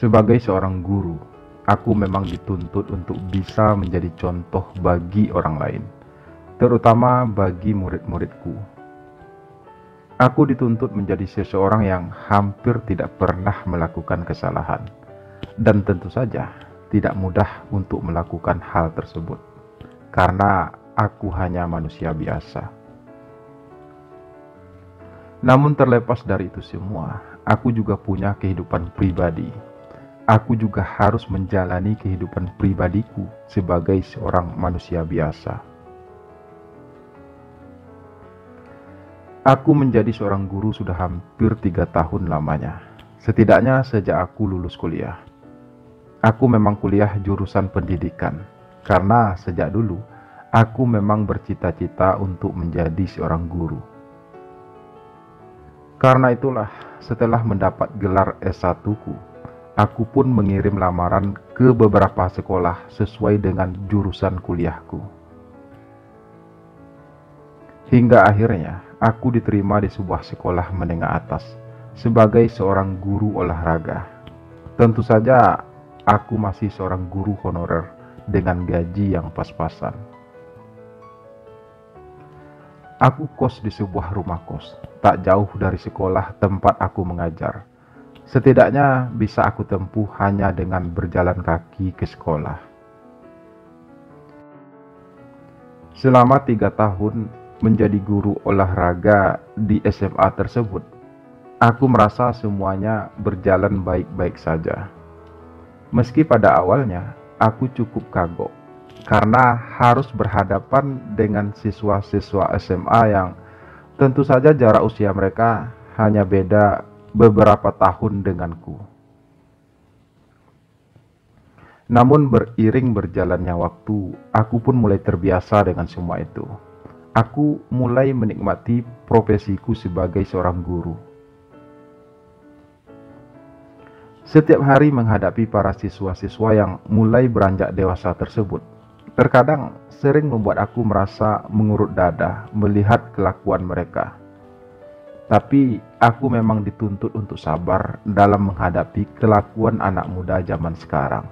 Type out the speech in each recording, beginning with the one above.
Sebagai seorang guru, aku memang dituntut untuk bisa menjadi contoh bagi orang lain, terutama bagi murid-muridku. Aku dituntut menjadi seseorang yang hampir tidak pernah melakukan kesalahan, dan tentu saja tidak mudah untuk melakukan hal tersebut, karena aku hanya manusia biasa. Namun terlepas dari itu semua, aku juga punya kehidupan pribadi. Aku juga harus menjalani kehidupan pribadiku sebagai seorang manusia biasa. Aku menjadi seorang guru sudah hampir 3 tahun lamanya, setidaknya sejak aku lulus kuliah. Aku memang kuliah jurusan pendidikan, karena sejak dulu aku memang bercita-cita untuk menjadi seorang guru. Karena itulah, setelah mendapat gelar S1-ku, aku pun mengirim lamaran ke beberapa sekolah sesuai dengan jurusan kuliahku. Hingga akhirnya, aku diterima di sebuah sekolah menengah atas sebagai seorang guru olahraga. Tentu saja, aku masih seorang guru honorer dengan gaji yang pas-pasan. Aku kos di sebuah rumah kos, tak jauh dari sekolah tempat aku mengajar. Setidaknya bisa aku tempuh hanya dengan berjalan kaki ke sekolah. Selama 3 tahun menjadi guru olahraga di SMA tersebut, aku merasa semuanya berjalan baik-baik saja. Meski pada awalnya aku cukup kagok, karena harus berhadapan dengan siswa-siswa SMA yang tentu saja jarak usia mereka hanya beda beberapa tahun denganku. Namun beriring berjalannya waktu, aku pun mulai terbiasa dengan semua itu. Aku mulai menikmati profesiku sebagai seorang guru. Setiap hari menghadapi para siswa-siswa yang mulai beranjak dewasa tersebut, terkadang sering membuat aku merasa mengurut dada melihat kelakuan mereka. Tapi aku memang dituntut untuk sabar dalam menghadapi kelakuan anak muda zaman sekarang.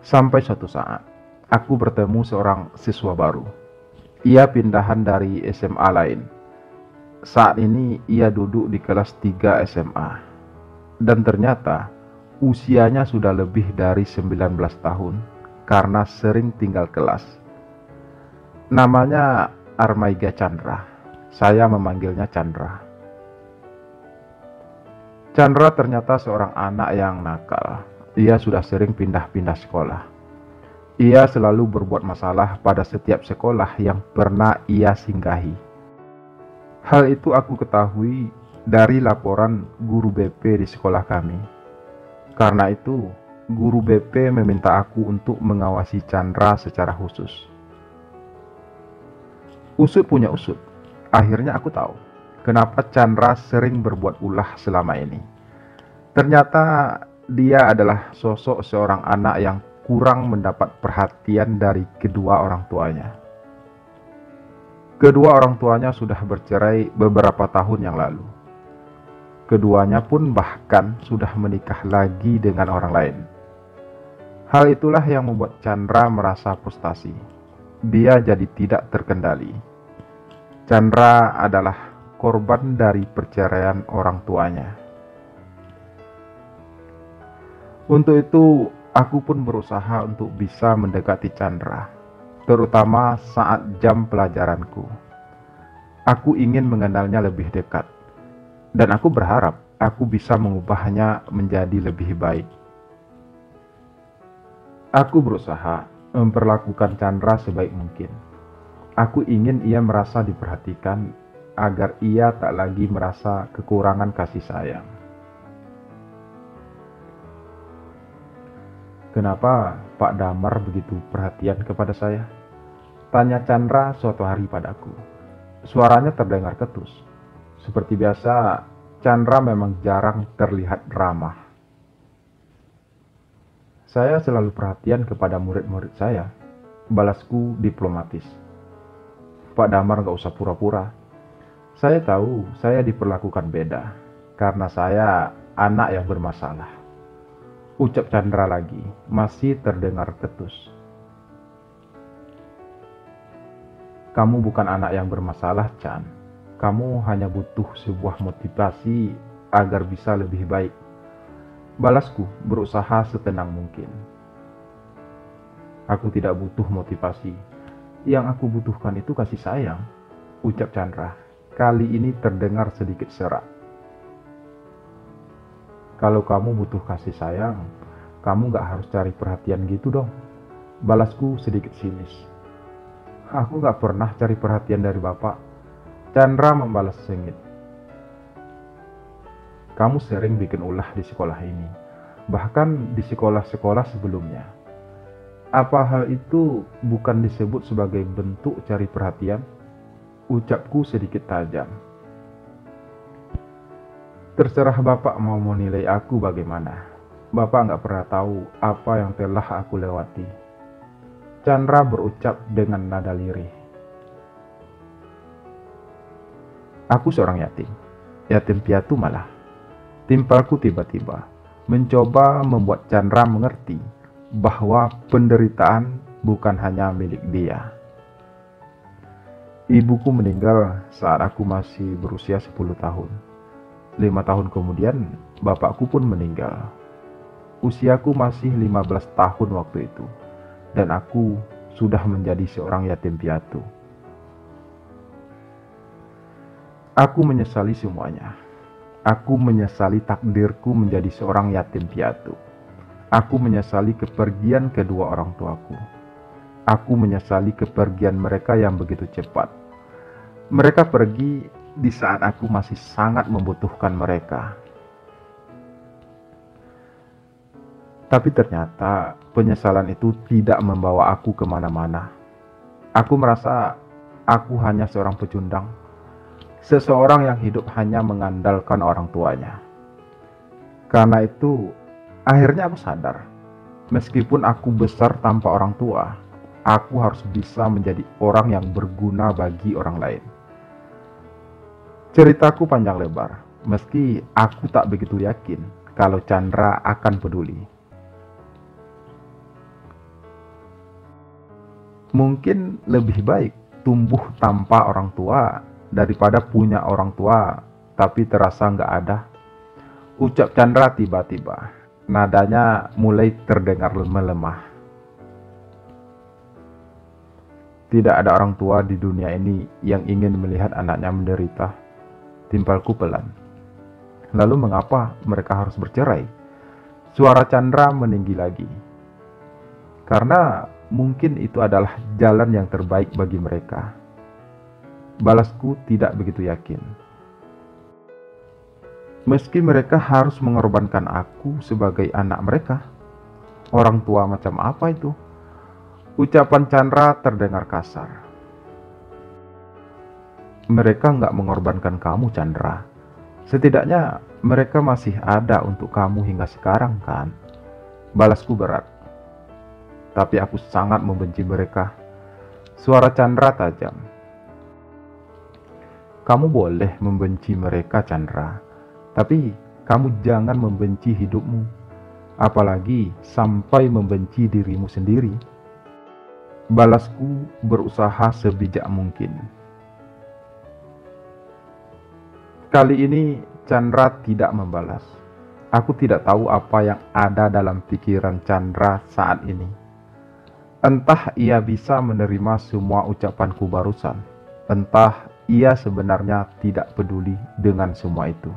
Sampai suatu saat, aku bertemu seorang siswa baru. Ia pindahan dari SMA lain. Saat ini ia duduk di kelas 3 SMA. Dan ternyata usianya sudah lebih dari 19 tahun karena sering tinggal kelas. Namanya Armaiga Chandra. Saya memanggilnya Chandra. Chandra ternyata seorang anak yang nakal. Ia sudah sering pindah-pindah sekolah. Ia selalu berbuat masalah pada setiap sekolah yang pernah ia singgahi. Hal itu aku ketahui dari laporan guru BP di sekolah kami. Karena itu, guru BP meminta aku untuk mengawasi Chandra secara khusus. Usut punya usut. Akhirnya aku tahu kenapa Chandra sering berbuat ulah selama ini. Ternyata dia adalah sosok seorang anak yang kurang mendapat perhatian dari kedua orang tuanya. Kedua orang tuanya sudah bercerai beberapa tahun yang lalu. Keduanya pun bahkan sudah menikah lagi dengan orang lain. Hal itulah yang membuat Chandra merasa frustasi. Dia jadi tidak terkendali. Chandra adalah korban dari perceraian orang tuanya. Untuk itu, aku pun berusaha untuk bisa mendekati Chandra, terutama saat jam pelajaranku. Aku ingin mengenalnya lebih dekat, dan aku berharap aku bisa mengubahnya menjadi lebih baik. Aku berusaha memperlakukan Chandra sebaik mungkin. Aku ingin ia merasa diperhatikan agar ia tak lagi merasa kekurangan kasih sayang. Kenapa Pak Damar begitu perhatian kepada saya? Tanya Chandra suatu hari padaku. Suaranya terdengar ketus. Seperti biasa, Chandra memang jarang terlihat ramah. Saya selalu perhatian kepada murid-murid saya. Balasku diplomatis. Pak Damar gak usah pura-pura. Saya tahu saya diperlakukan beda. karena saya anak yang bermasalah. Ucap Chandra lagi, masih terdengar ketus. Kamu bukan anak yang bermasalah, Chan. Kamu hanya butuh sebuah motivasi agar bisa lebih baik. Balasku, berusaha setenang mungkin. Aku tidak butuh motivasi. Yang aku butuhkan itu kasih sayang, ucap Chandra. Kali ini terdengar sedikit serak. Kalau kamu butuh kasih sayang, kamu gak harus cari perhatian gitu dong. Balasku sedikit sinis. Aku gak pernah cari perhatian dari bapak. Chandra membalas sengit. Kamu sering bikin ulah di sekolah ini, bahkan di sekolah-sekolah sebelumnya. Apa hal itu bukan disebut sebagai bentuk cari perhatian? Ucapku sedikit tajam. Terserah bapak mau menilai aku bagaimana. Bapak nggak pernah tahu apa yang telah aku lewati. Chandra berucap dengan nada lirih. Aku seorang yatim piatu malah. Timpalku tiba-tiba mencoba membuat Chandra mengerti bahwa penderitaan bukan hanya milik dia. Ibuku meninggal saat aku masih berusia 10 tahun. 5 tahun kemudian, bapakku pun meninggal. Usiaku masih 15 tahun waktu itu, dan aku sudah menjadi seorang yatim piatu. Aku menyesali semuanya. Aku menyesali takdirku menjadi seorang yatim piatu. Aku menyesali kepergian kedua orang tuaku. Aku menyesali kepergian mereka yang begitu cepat. Mereka pergi di saat aku masih sangat membutuhkan mereka. Tapi ternyata penyesalan itu tidak membawa aku kemana-mana. Aku merasa aku hanya seorang pecundang. Seseorang yang hidup hanya mengandalkan orang tuanya. Karena itu, akhirnya aku sadar, meskipun aku besar tanpa orang tua, aku harus bisa menjadi orang yang berguna bagi orang lain. Ceritaku panjang lebar, meski aku tak begitu yakin kalau Chandra akan peduli. Mungkin lebih baik tumbuh tanpa orang tua daripada punya orang tua tapi terasa nggak ada, ucap Chandra tiba-tiba. Nadanya mulai terdengar melemah. Tidak ada orang tua di dunia ini yang ingin melihat anaknya menderita. Timpalku pelan. Lalu mengapa mereka harus bercerai? Suara Chandra meninggi lagi. Karena mungkin itu adalah jalan yang terbaik bagi mereka. Balasku tidak begitu yakin. Meski mereka harus mengorbankan aku sebagai anak mereka. Orang tua macam apa itu? Ucapan Chandra terdengar kasar. Mereka nggak mengorbankan kamu, Chandra. Setidaknya mereka masih ada untuk kamu hingga sekarang, kan? Balasku berat. Tapi aku sangat membenci mereka. Suara Chandra tajam. Kamu boleh membenci mereka, Chandra. Tapi kamu jangan membenci hidupmu. Apalagi sampai membenci dirimu sendiri. Balasku berusaha sebijak mungkin. Kali ini Chandra tidak membalas. Aku tidak tahu apa yang ada dalam pikiran Chandra saat ini. Entah ia bisa menerima semua ucapanku barusan. Entah ia sebenarnya tidak peduli dengan semua itu.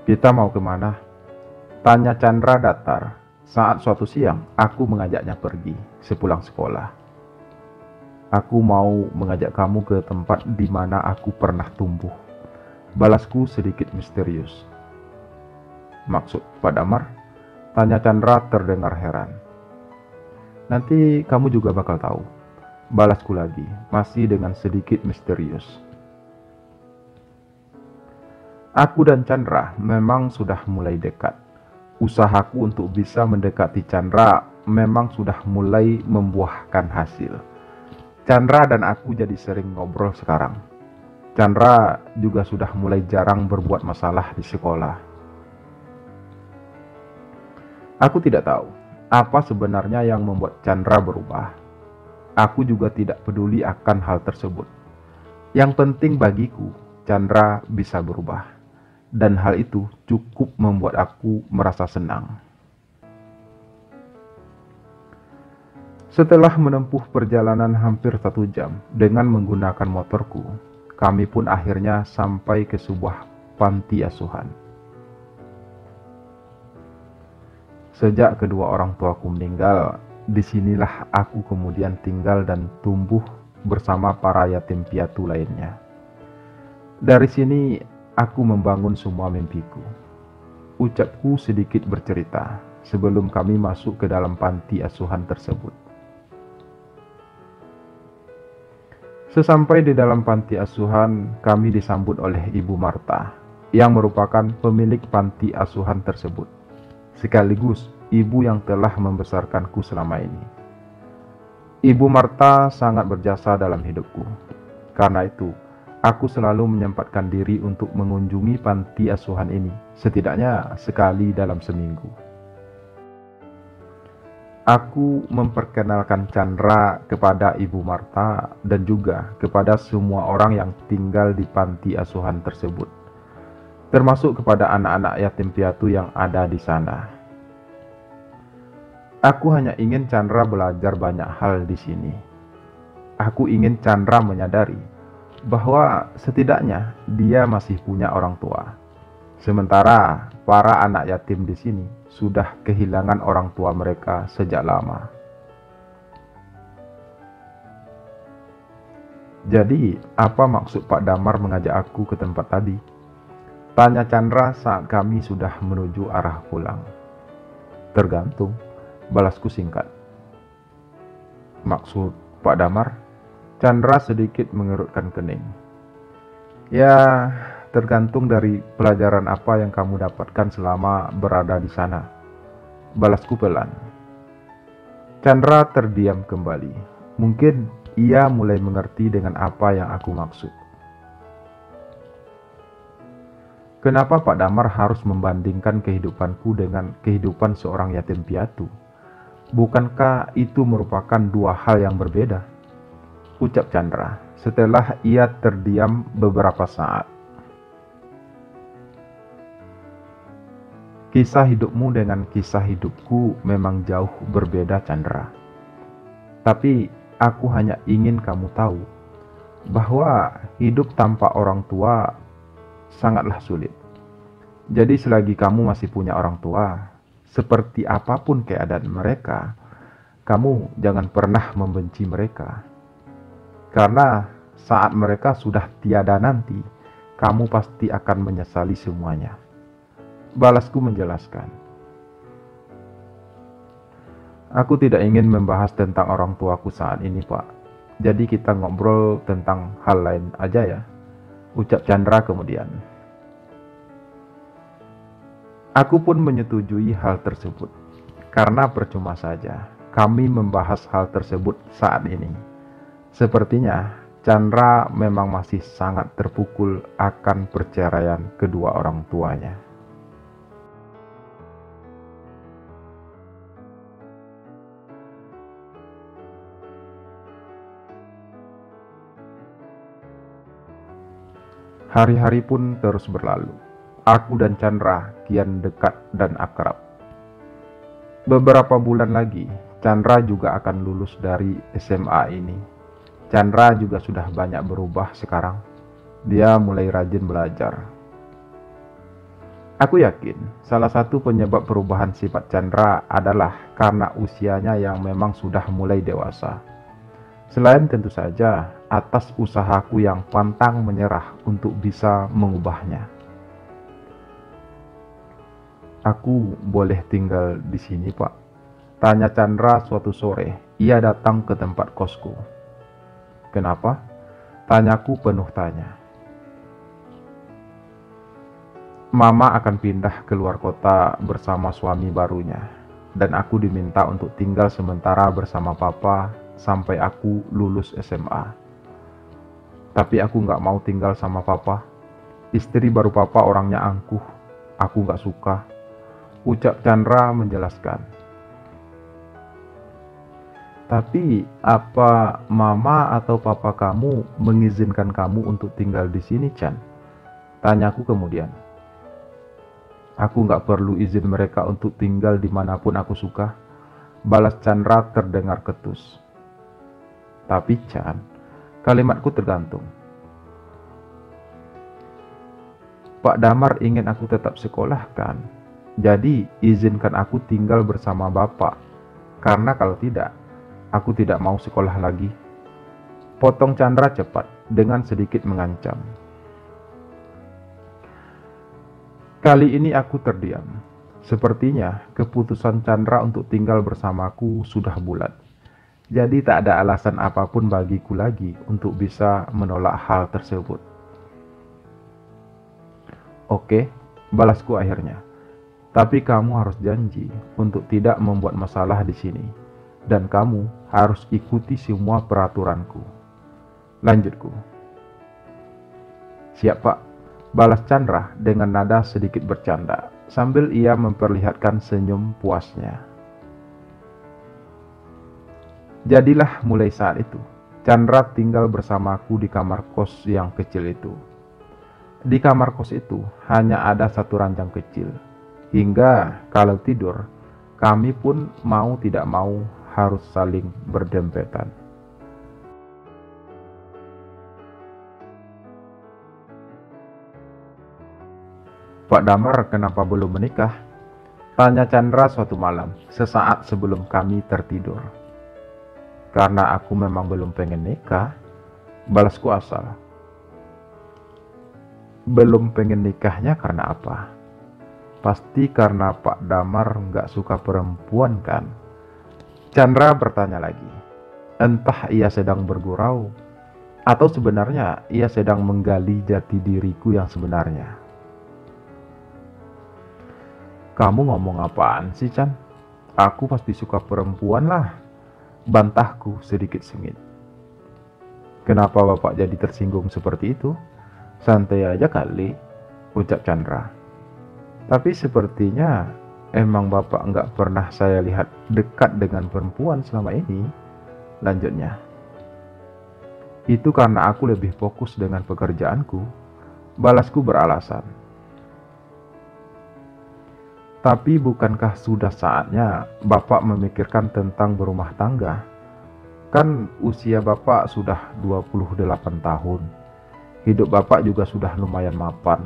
Kita mau kemana? Tanya Chandra datar saat suatu siang aku mengajaknya pergi sepulang sekolah. Aku mau mengajak kamu ke tempat di mana aku pernah tumbuh. Balasku sedikit misterius. Maksud Pak Damar? Tanya Chandra terdengar heran. Nanti kamu juga bakal tahu. Balasku lagi, masih dengan sedikit misterius. Aku dan Chandra memang sudah mulai dekat. Usahaku untuk bisa mendekati Chandra memang sudah mulai membuahkan hasil. Chandra dan aku jadi sering ngobrol sekarang. Chandra juga sudah mulai jarang berbuat masalah di sekolah. Aku tidak tahu apa sebenarnya yang membuat Chandra berubah. Aku juga tidak peduli akan hal tersebut. Yang penting bagiku, Chandra bisa berubah. Dan hal itu cukup membuat aku merasa senang. Setelah menempuh perjalanan hampir 1 jam dengan menggunakan motorku, kami pun akhirnya sampai ke sebuah panti asuhan. Sejak kedua orang tuaku meninggal, disinilah aku kemudian tinggal dan tumbuh bersama para yatim piatu lainnya. Dari sini, aku membangun semua mimpiku. Ucapku sedikit bercerita sebelum kami masuk ke dalam panti asuhan tersebut. Sesampai di dalam panti asuhan, kami disambut oleh Ibu Marta, yang merupakan pemilik panti asuhan tersebut, sekaligus ibu yang telah membesarkanku selama ini. Ibu Marta sangat berjasa dalam hidupku. Karena itu, aku selalu menyempatkan diri untuk mengunjungi panti asuhan ini, setidaknya sekali dalam seminggu. Aku memperkenalkan Chandra kepada Ibu Marta dan juga kepada semua orang yang tinggal di panti asuhan tersebut, termasuk kepada anak-anak yatim piatu yang ada di sana. Aku hanya ingin Chandra belajar banyak hal di sini. Aku ingin Chandra menyadari bahwa setidaknya dia masih punya orang tua. Sementara para anak yatim di sini sudah kehilangan orang tua mereka sejak lama. Jadi, apa maksud Pak Damar mengajak aku ke tempat tadi? Tanya Chandra saat kami sudah menuju arah pulang. Tergantung, balasku singkat. Maksud Pak Damar? Chandra sedikit mengerutkan kening. Ya, tergantung dari pelajaran apa yang kamu dapatkan selama berada di sana, balasku pelan. Chandra terdiam kembali. Mungkin ia mulai mengerti dengan apa yang aku maksud. Kenapa Pak Damar harus membandingkan kehidupanku dengan kehidupan seorang yatim piatu? Bukankah itu merupakan dua hal yang berbeda? Ucap Chandra setelah ia terdiam beberapa saat. Kisah hidupmu dengan kisah hidupku memang jauh berbeda, Chandra. Tapi aku hanya ingin kamu tahu bahwa hidup tanpa orang tua sangatlah sulit. Jadi selagi kamu masih punya orang tua, seperti apapun keadaan mereka, kamu jangan pernah membenci mereka. Karena saat mereka sudah tiada nanti, kamu pasti akan menyesali semuanya. Balasku menjelaskan. Aku tidak ingin membahas tentang orang tuaku saat ini, Pak. Jadi kita ngobrol tentang hal lain aja ya, ucap Chandra kemudian. Aku pun menyetujui hal tersebut, karena percuma saja kami membahas hal tersebut saat ini. Sepertinya Chandra memang masih sangat terpukul akan perceraian kedua orang tuanya. Hari-hari pun terus berlalu. Aku dan Chandra kian dekat dan akrab. Beberapa bulan lagi, Chandra juga akan lulus dari SMA ini. Chandra juga sudah banyak berubah sekarang. Dia mulai rajin belajar. Aku yakin salah satu penyebab perubahan sifat Chandra adalah karena usianya yang memang sudah mulai dewasa. Selain tentu saja atas usahaku yang pantang menyerah untuk bisa mengubahnya. Aku boleh tinggal di sini, Pak? Tanya Chandra suatu sore. Ia datang ke tempat kosku. Kenapa? Tanyaku penuh tanya. Mama akan pindah ke luar kota bersama suami barunya. dan aku diminta untuk tinggal sementara bersama papa sampai aku lulus SMA. Tapi aku nggak mau tinggal sama papa. Istri baru papa orangnya angkuh. Aku nggak suka, ucap Chandra menjelaskan. Tapi apa mama atau papa kamu mengizinkan kamu untuk tinggal di sini, Chan? Tanyaku kemudian. Aku nggak perlu izin mereka untuk tinggal dimanapun aku suka, balas Chandra terdengar ketus. Tapi Chan, kalimatku tergantung. Pak Damar ingin aku tetap sekolah kan? Jadi izinkan aku tinggal bersama bapak, karena kalau tidak, aku tidak mau sekolah lagi. Potong Chandra cepat dengan sedikit mengancam. Kali ini aku terdiam. Sepertinya keputusan Chandra untuk tinggal bersamaku sudah bulat. Jadi tak ada alasan apapun bagiku lagi untuk bisa menolak hal tersebut. Oke, balasku akhirnya. Tapi kamu harus janji untuk tidak membuat masalah di sini. Dan kamu harus ikuti semua peraturanku. Lanjutku. Siap Pak, balas Chandra dengan nada sedikit bercanda, sambil ia memperlihatkan senyum puasnya. Jadilah mulai saat itu, Chandra tinggal bersamaku di kamar kos yang kecil itu. Di kamar kos itu hanya ada satu ranjang kecil, hingga kalau tidur, kami pun mau tidak mau harus saling berdempetan. Pak Damar kenapa belum menikah? Tanya Chandra suatu malam, sesaat sebelum kami tertidur. Karena aku memang belum pengen nikah, balasku asal. Belum pengen nikahnya karena apa? Pasti karena Pak Damar nggak suka perempuan kan? Chandra bertanya lagi. Entah ia sedang bergurau, atau sebenarnya ia sedang menggali jati diriku yang sebenarnya. Kamu ngomong apaan sih, Chan? Aku pasti suka perempuan lah, bantahku sedikit sengit. Kenapa Bapak jadi tersinggung seperti itu? Santai aja kali, ucap Chandra. Tapi sepertinya emang Bapak nggak pernah saya lihat dekat dengan perempuan selama ini, lanjutnya. Itu karena aku lebih fokus dengan pekerjaanku, balasku beralasan. Tapi bukankah sudah saatnya Bapak memikirkan tentang berumah tangga? Kan usia Bapak sudah 28 tahun. Hidup Bapak juga sudah lumayan mapan.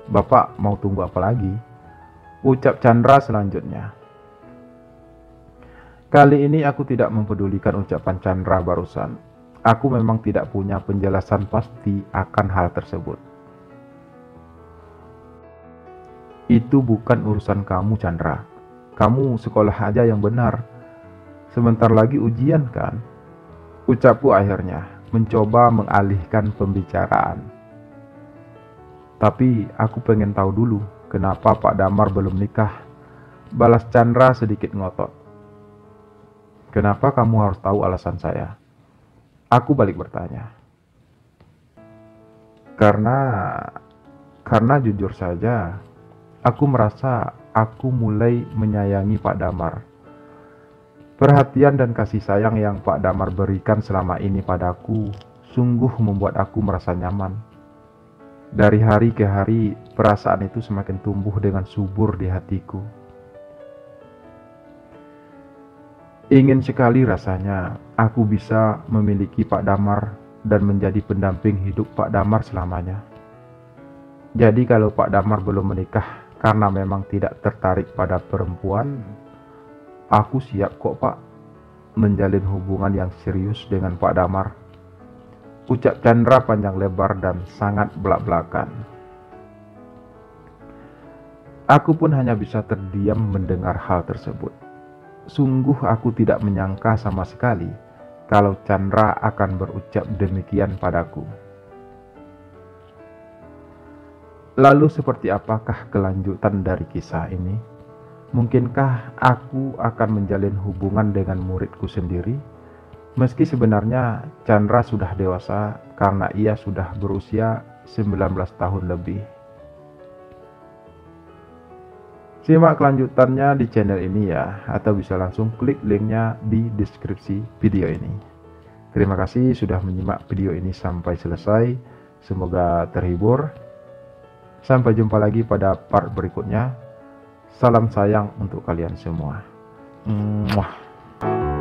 Bapak mau tunggu apa lagi? Ucap Chandra selanjutnya. Kali ini aku tidak mempedulikan ucapan Chandra barusan. Aku memang tidak punya penjelasan pasti akan hal tersebut. Itu bukan urusan kamu, Chandra. Kamu sekolah aja yang benar. Sebentar lagi ujian kan? Ucapku akhirnya, mencoba mengalihkan pembicaraan. Tapi aku pengen tahu dulu kenapa Pak Damar belum nikah, balas Chandra sedikit ngotot. Kenapa kamu harus tahu alasan saya? Aku balik bertanya. Karena jujur saja, aku merasa aku mulai menyayangi Pak Damar. Perhatian dan kasih sayang yang Pak Damar berikan selama ini padaku sungguh membuat aku merasa nyaman. Dari hari ke hari, perasaan itu semakin tumbuh dengan subur di hatiku. Ingin sekali rasanya aku bisa memiliki Pak Damar dan menjadi pendamping hidup Pak Damar selamanya. Jadi kalau Pak Damar belum menikah karena memang tidak tertarik pada perempuan, aku siap kok Pak menjalin hubungan yang serius dengan Pak Damar. Ucap Chandra panjang lebar dan sangat belak-belakan. Aku pun hanya bisa terdiam mendengar hal tersebut. Sungguh aku tidak menyangka sama sekali kalau Chandra akan berucap demikian padaku. Lalu seperti apakah kelanjutan dari kisah ini? Mungkinkah aku akan menjalin hubungan dengan muridku sendiri? Meski sebenarnya Chandra sudah dewasa karena ia sudah berusia 19 tahun lebih. Simak kelanjutannya di channel ini ya, atau bisa langsung klik linknya di deskripsi video ini. Terima kasih sudah menyimak video ini sampai selesai. Semoga terhibur. Sampai jumpa lagi pada part berikutnya. Salam sayang untuk kalian semua. Muah.